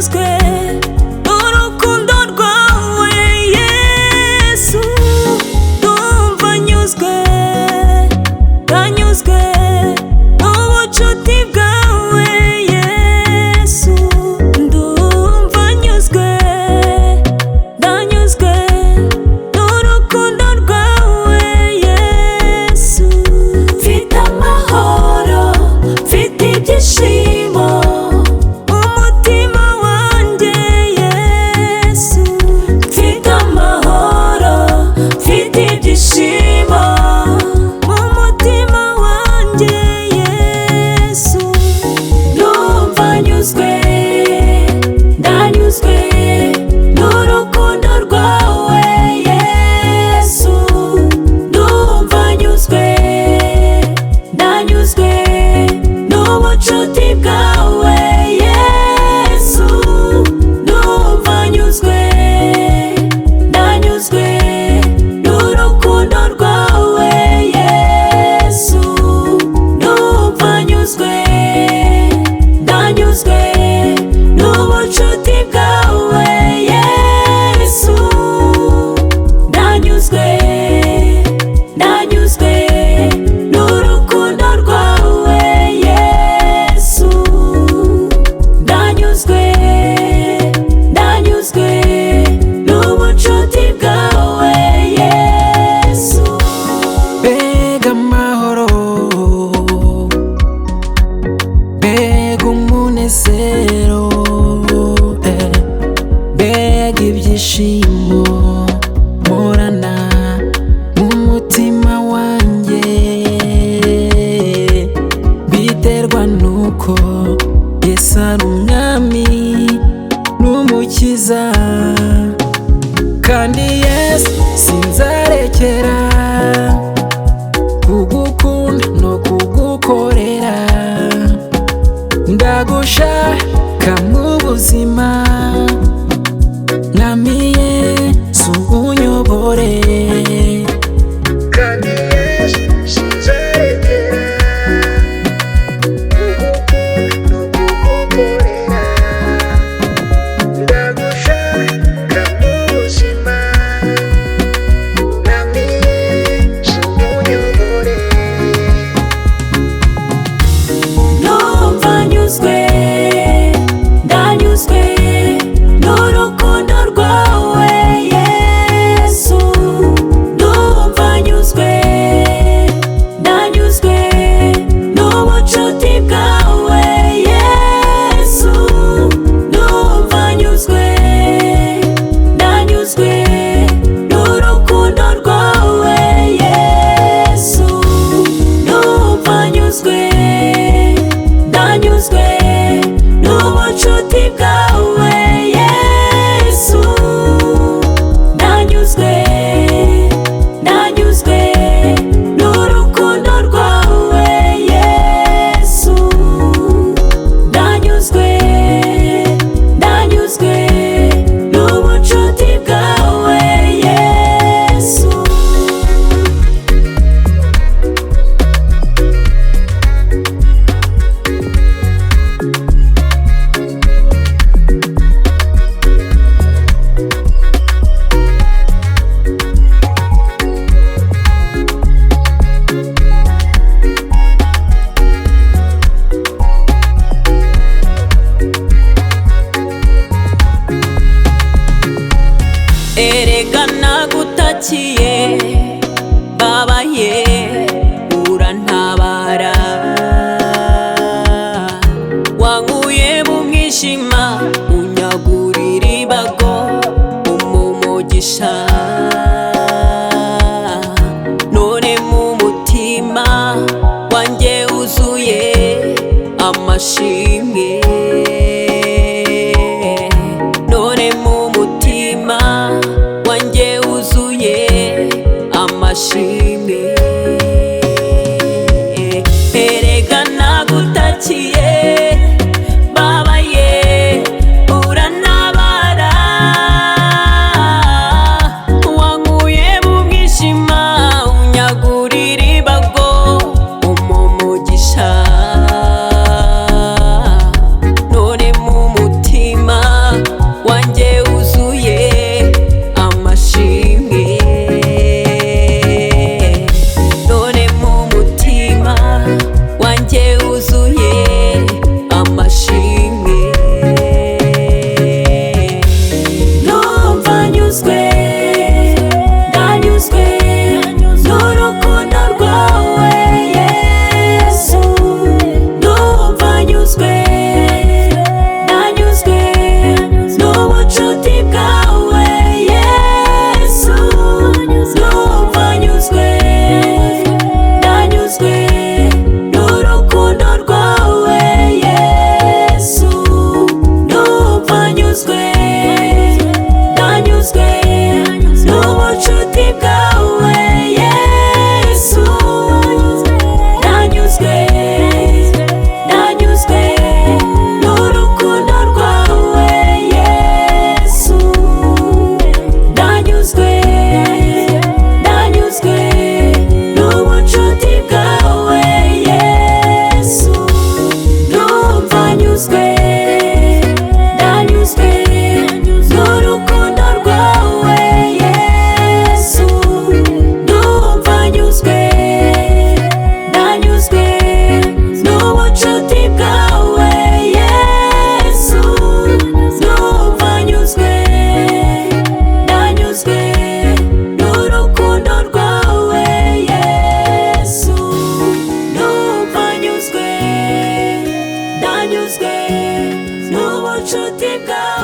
ndanyuzwe n'urukundo rwawe Yesu, ndumva nyuzwe, ndanyuzwe n'ubucuti bwawe Yesu, ndumva nyuzwe, ndanyuzwe n'urukundo rwawe Yesu. Mfite amahoro, mfite ibyishimo mu mutima wanjye Yesu, mfite amahoro, mfite ibyishimo mu mutima wanjye Yesu, ndumva nyuzwe, ndanyuzwe n'urukundo rwawe Yesu, ndumva nyuzwe, ndanyuzwe n'ubucuti bwawe Yesu, ndumva nyuzwe, ndanyuzwe n'urukundo rwawe Yesu, ndumva nyuzwe, ndanyuzwe n'ubucuti bwawe Yesu, ndanyuzwe, ndanyuzwe n'urukundo rwawe Yesu, ndanyuzwe, ndanyuzwe n'ubucuti bwawe Yesu. Mbega amahoro, mbega umunezero, mbega ibyishimo mporana mu mutima wanjye, biterwa nuko Yesu ari umwami n'umukiza, kandi Yesu sinzarekera kugukunda no kugukorera, ndagushaka mu buzima, mwami Yesu unyobore, kandi Yesu sinzarekera kugukunda no kugukorera, ndagushaka mu buzima, mwami Yesu unyobore. Ndumva nyuzwe, ndanyuzwe n'urukundo rwawe Yesu, ndumva nyuzwe, ndanyuzwe n'ubucuti bwawe Yesu, ndumva nyuzwe, ndanyuzwe n'urukundo rwawe Yesu, ndumva nyuzwe, ndanyuzwe n'ubucuti bwawe Yesu, ndanyuzwe, ndanyuzwe n'urukundo rwawe Yesu, ndanyuzwe, ndanyuzwe n'ubucuti bwawe Yesu. Erega nagutakiye babaye urantabara, wankuye mu mwijima unyagurira ibago umumugisha, none mu mutima wanjye wuzuye amashimwe, none mu mutima wanjye wuzuye amashimwe. Erega nagutakiye babaye urantabara, wankuye mu mwijima unyagurira ibago umumugisha, yuzuye amashimwe. Numva nyuzwe, ndanyuzwe n'urukundo rwawe Yesu. Numva nyuzwe, ndanyuzwe n'ubucuti bwawe Yesu. Numva nyuzwe, ndanyuzwe n'urukundo rwawe Yesu. Numva nyuzwe, ndanyuzwe n'ubucuti bwawe Yesu. Ndanyuzwe, ndanyuzwe n'urukundo rwawe Yesu. Ndanyuzwe, ndanyuzwe n'ubucuti bwawe Yesu. Numva nyuzwe, ndanyuzwe n'urukundo rwawe Yesu. Numva nyuzwe, ndanyuzwe n'ubucuti bwawe Yesu. Numva nyuzwe, ndanyuzwe n'urukundo rwawe Yesu. Numva nyuzwe, ndanyuzwe n'ubucuti bwawe.